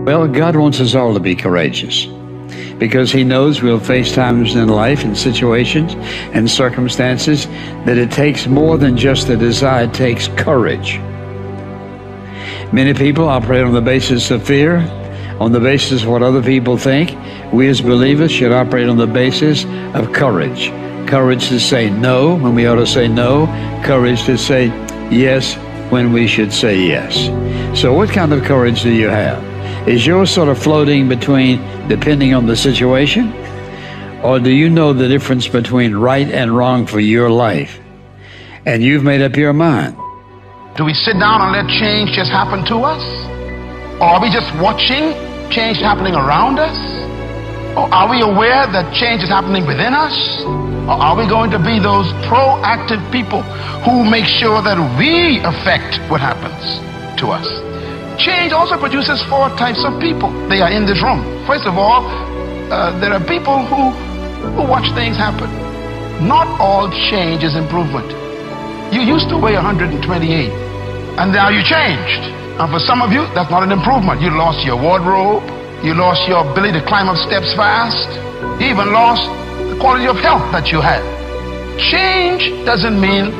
Well, God wants us all to be courageous because He knows we'll face times in life and situations and circumstances that it takes more than just a desire. It takes courage. Many people operate on the basis of fear, on the basis of what other people think. We as believers should operate on the basis of courage. Courage to say no when we ought to say no. Courage to say yes when we should say yes. So what kind of courage do you have? Is yours sort of floating between depending on the situation? Or do you know the difference between right and wrong for your life? And you've made up your mind. Do we sit down and let change just happen to us? Or are we just watching change happening around us? Or are we aware that change is happening within us? Or are we going to be those proactive people who make sure that we affect what happens to us? Change also produces 4 types of people. They are in this room. First of all, there are people who watch things happen. Not all change is improvement. You used to weigh 128, and now you changed. And for some of you, that's not an improvement. You lost your wardrobe. You lost your ability to climb up steps fast. You even lost the quality of health that you had. Change doesn't mean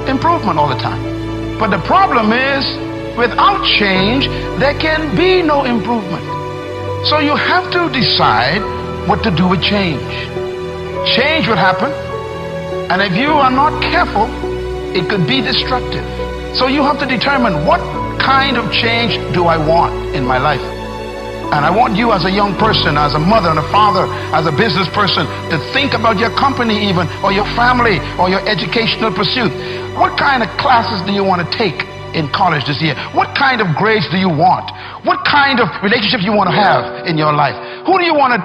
improvement all the time. But the problem is, without change, there can be no improvement. So you have to decide what to do with change. Change will happen, and if you are not careful, it could be destructive. So you have to determine, what kind of change do I want in my life? And I want you as a young person, as a mother and a father, as a business person, to think about your company even, or your family, or your educational pursuit. What kind of classes do you want to take in college this year? What kind of grades do you want? What kind of relationships you want to have in your life? Who do you want to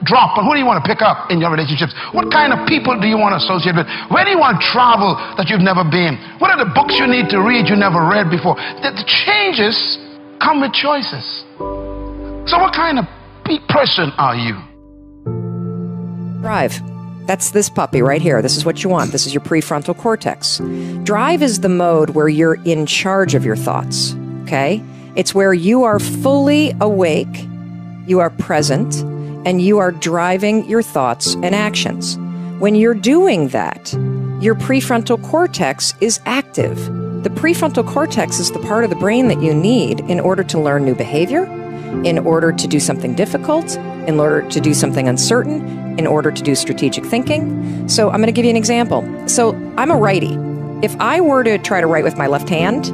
drop and who do you want to pick up in your relationships? What kind of people do you want to associate with? Where do you want to travel that you've never been? What are the books you need to read you never read before? The changes come with choices. So what kind of person are you? Drive. That's this puppy right here. This is what you want. This is your prefrontal cortex. Drive is the mode where you're in charge of your thoughts, okay? It's where you are fully awake, you are present, and you are driving your thoughts and actions. When you're doing that, your prefrontal cortex is active. The prefrontal cortex is the part of the brain that you need in order to learn new behavior, in order to do something difficult, in order to do something uncertain, in order to do strategic thinking. So I'm going to give you an example. So I'm a righty. If I were to try to write with my left hand,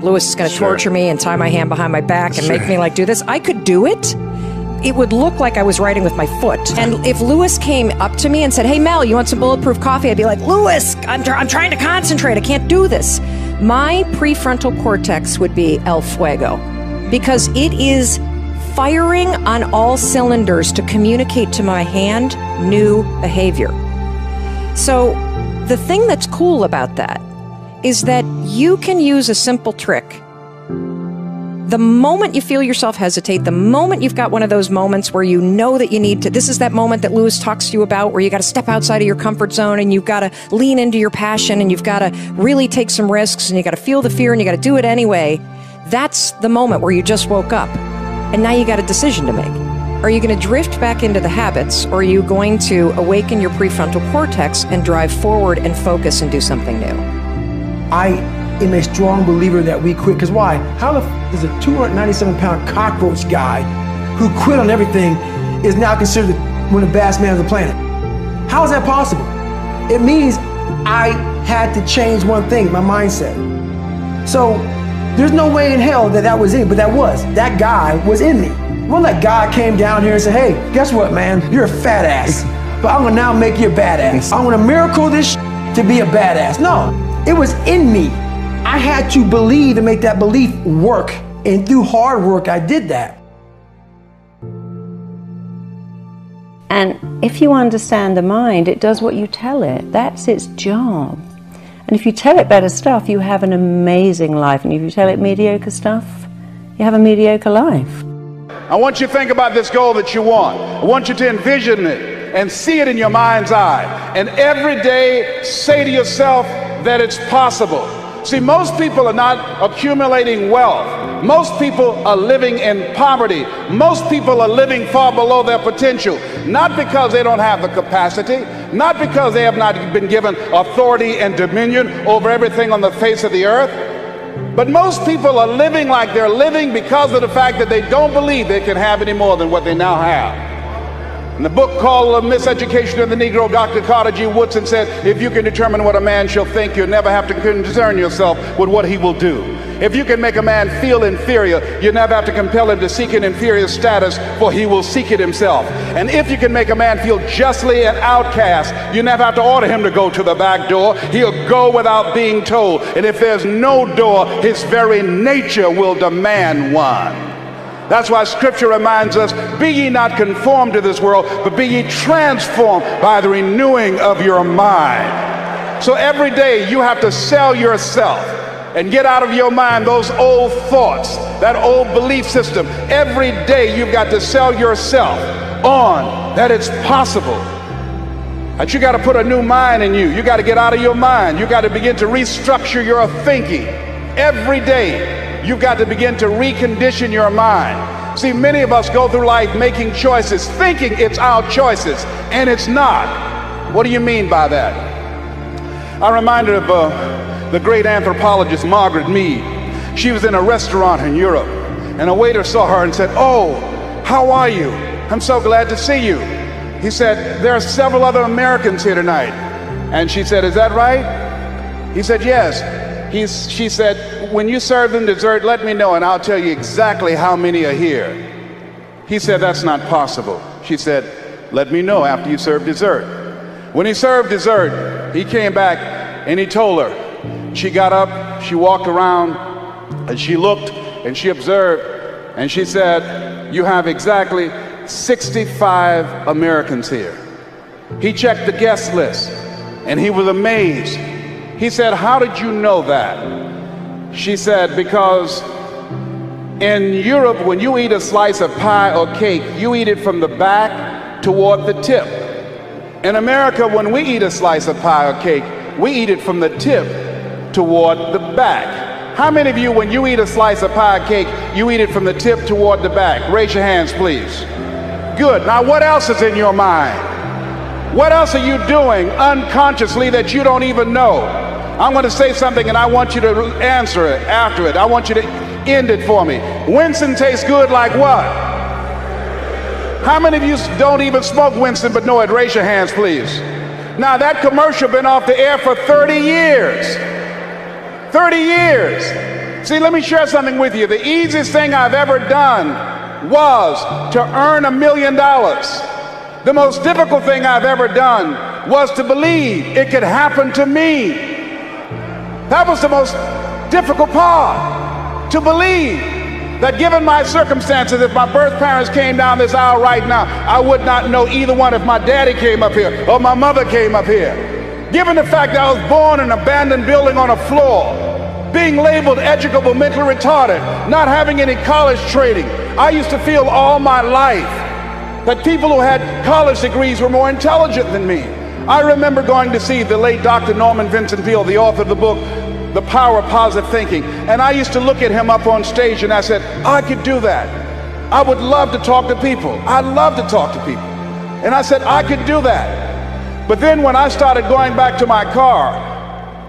Lewis is going to torture me and tie my hand behind my back and make me do this, I could do it. It would look like I was writing with my foot. And if Lewis came up to me and said, "Hey Mel, you want some bulletproof coffee?" I'd be like, "Lewis, I'm trying to concentrate. I can't do this." My prefrontal cortex would be el fuego, because it is firing on all cylinders to communicate to my hand new behavior. So the thing that's cool about that is that you can use a simple trick. The moment you feel yourself hesitate, the moment you've got one of those moments where you know that you need to, this is that moment that Lewis talks to you about where you got to step outside of your comfort zone and you've got to lean into your passion and you've got to really take some risks and you got to feel the fear and you got to do it anyway. That's the moment where you just woke up and now you got a decision to make. Are you going to drift back into the habits, or are you going to awaken your prefrontal cortex and drive forward and focus and do something new? I am a strong believer that we quit. Because why? How the f is a 297-pound cockroach guy who quit on everything is now considered one of the baddest men on the planet? How is that possible? It means I had to change one thing, my mindset. So there's no way in hell that was in, but that guy was in me. It wasn't like God came down here and said, "Hey, guess what, man? You're a fat ass, but I'm gonna now make you a badass. I'm gonna miracle this to be a badass." No, it was in me. I had to believe and make that belief work. And through hard work, I did that. And if you understand the mind, it does what you tell it. That's its job. And if you tell it better stuff, you have an amazing life. And if you tell it mediocre stuff, you have a mediocre life. I want you to think about this goal that you want. I want you to envision it and see it in your mind's eye. And every day say to yourself that it's possible. See, most people are not accumulating wealth. Most people are living in poverty. Most people are living far below their potential, not because they don't have the capacity, not because they have not been given authority and dominion over everything on the face of the earth, but most people are living like they're living because of the fact that they don't believe they can have any more than what they now have. In the book called Miseducation of the Negro, Dr. Carter G. Woodson said, if you can determine what a man shall think, you'll never have to concern yourself with what he will do. If you can make a man feel inferior, you never have to compel him to seek an inferior status, for he will seek it himself. And if you can make a man feel justly an outcast, you never have to order him to go to the back door. He'll go without being told. And if there's no door, his very nature will demand one. That's why Scripture reminds us, be ye not conformed to this world, but be ye transformed by the renewing of your mind. So every day you have to sell yourself and get out of your mind those old thoughts, that old belief system. Every day you've got to sell yourself on that it's possible. That you got to put a new mind in you. You got to get out of your mind. You got to begin to restructure your thinking. Every day you've got to begin to recondition your mind. See, many of us go through life making choices, thinking it's our choices, and it's not. What do you mean by that? I'm reminded of the great anthropologist Margaret Mead. She was in a restaurant in Europe, and a waiter saw her and said, "Oh, how are you? I'm so glad to see you." He said, "There are several other Americans here tonight." And she said, "Is that right?" He said, "Yes." She said, "When you serve them dessert, let me know and I'll tell you exactly how many are here." He said, "That's not possible." She said, "Let me know after you serve dessert." When he served dessert, he came back and he told her. She got up, she walked around, and she looked and she observed, and she said, "You have exactly 65 Americans here." He checked the guest list and he was amazed. He said, "How did you know that?" She said, "Because in Europe, when you eat a slice of pie or cake, you eat it from the back toward the tip. In America, when we eat a slice of pie or cake, we eat it from the tip toward the back." How many of you, when you eat a slice of pie or cake, you eat it from the tip toward the back? Raise your hands, please. Good. Now, what else is in your mind? What else are you doing unconsciously that you don't even know? I'm going to say something and I want you to answer it after it. I want you to end it for me. Winston tastes good like what? How many of you don't even smoke Winston but know it? Raise your hands, please. Now, that commercial been off the air for 30 years. 30 years. See, let me share something with you. The easiest thing I've ever done was to earn $1 million. The most difficult thing I've ever done was to believe it could happen to me. That was the most difficult part, to believe that given my circumstances, if my birth parents came down this aisle right now, I would not know either one if my daddy came up here or my mother came up here. Given the fact that I was born in an abandoned building on a floor, being labeled educable, mentally retarded, not having any college training, I used to feel all my life that people who had college degrees were more intelligent than me. I remember going to see the late Dr. Norman Vincent Peale, the author of the book, The Power of Positive Thinking. And I used to look at him up on stage and I said, I could do that. I would love to talk to people. I'd love to talk to people. And I said, I could do that. But then when I started going back to my car,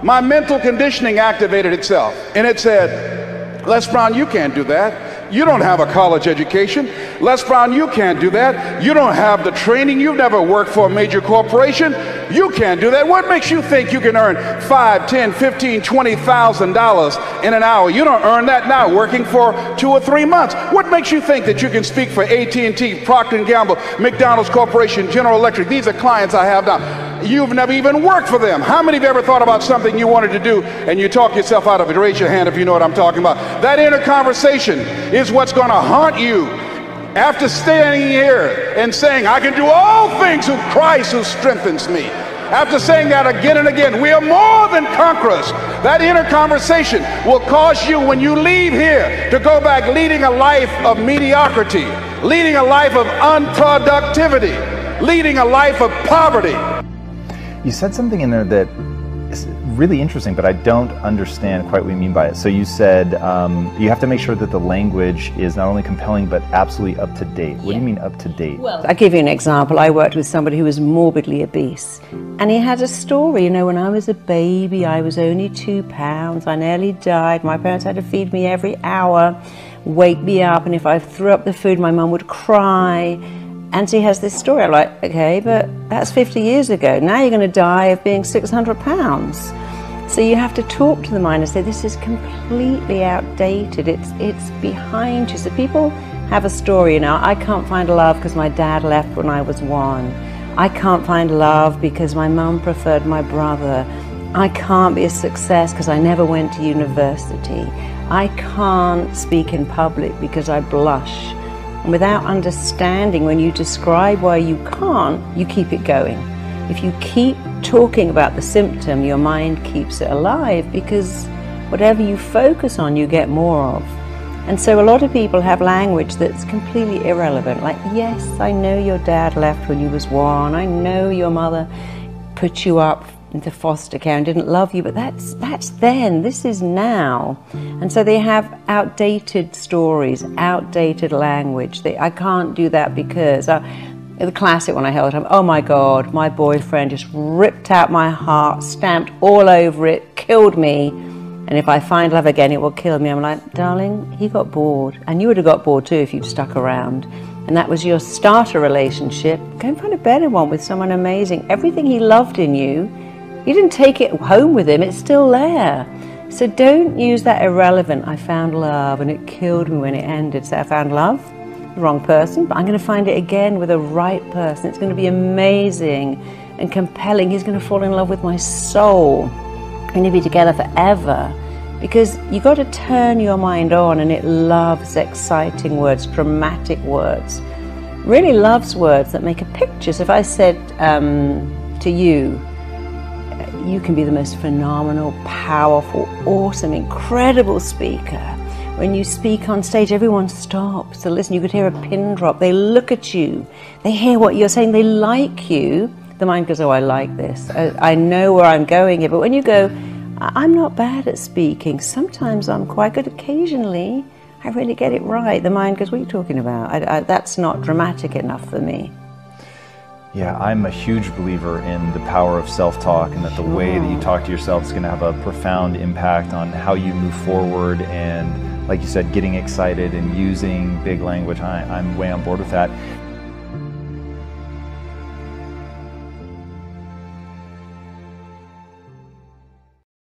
my mental conditioning activated itself. And it said, Les Brown, you can't do that. You don't have a college education. Les Brown, you can't do that. You don't have the training. You've never worked for a major corporation. You can't do that. What makes you think you can earn $5, $10, $15, $20,000 in an hour? You don't earn that now working for 2 or 3 months. What makes you think that you can speak for AT&T, Procter & Gamble, McDonald's Corporation, General Electric? These are clients I have now. You've never even worked for them. How many of you ever thought about something you wanted to do and you talk yourself out of it? Raise your hand if you know what I'm talking about. That inner conversation is what's going to haunt you after standing here and saying, I can do all things through Christ who strengthens me. After saying that again and again, we are more than conquerors. That inner conversation will cause you, when you leave here, to go back leading a life of mediocrity, leading a life of unproductivity, leading a life of poverty. You said something in there that It's really interesting, but I don't understand quite what you mean by it. So you said you have to make sure that the language is not only compelling, but absolutely up to date. What do you mean up to date? Well, I'll give you an example. I worked with somebody who was morbidly obese, and he had a story. You know, when I was a baby, I was only 2 pounds. I nearly died. My parents had to feed me every hour, wake me up, and if I threw up the food, my mum would cry. And she has this story. I'm like, okay, but that's 50 years ago. Now you're going to die of being 600 pounds. So you have to talk to the mind and say, this is completely outdated. It's behind you. So people have a story, you know, I can't find love because my dad left when I was 1. I can't find love because my mum preferred my brother. I can't be a success because I never went to university. I can't speak in public because I blush. And without understanding, when you describe why you can't, you keep it going. If you keep talking about the symptom, your mind keeps it alive, because whatever you focus on, you get more of. And so a lot of people have language that's completely irrelevant. Like, yes, I know your dad left when you was 1. I know your mother put you up into foster care and didn't love you, but that's then. This is now. And so they have outdated stories, outdated language. I can't do that because the classic one I held up, oh my God, my boyfriend just ripped out my heart, stamped all over it, killed me, and if I find love again, it will kill me. I'm like, darling, he got bored, and you would have got bored too if you'd stuck around. And that was your starter relationship. Go and find a better one with someone amazing. Everything he loved in you, you didn't take it home with him, it's still there. So don't use that irrelevant, I found love and it killed me when it ended. So I found love, the wrong person, but I'm going to find it again with the right person. It's going to be amazing and compelling. He's going to fall in love with my soul. We're going to be together forever. Because you got to turn your mind on, and it loves exciting words, dramatic words. Really loves words that make a picture. So if I said to you, you can be the most phenomenal, powerful, awesome, incredible speaker. When you speak on stage, everyone stops to listen. You could hear a pin drop. They look at you. They hear what you're saying. They like you. The mind goes, oh, I like this. I know where I'm going here. But when you go, I'm not bad at speaking. Sometimes I'm quite good. Occasionally, I really get it right. The mind goes, what are you talking about? That's not dramatic enough for me. Yeah, I'm a huge believer in the power of self-talk, and that the way that you talk to yourself is going to have a profound impact on how you move forward, and like you said, getting excited and using big language. I'm way on board with that.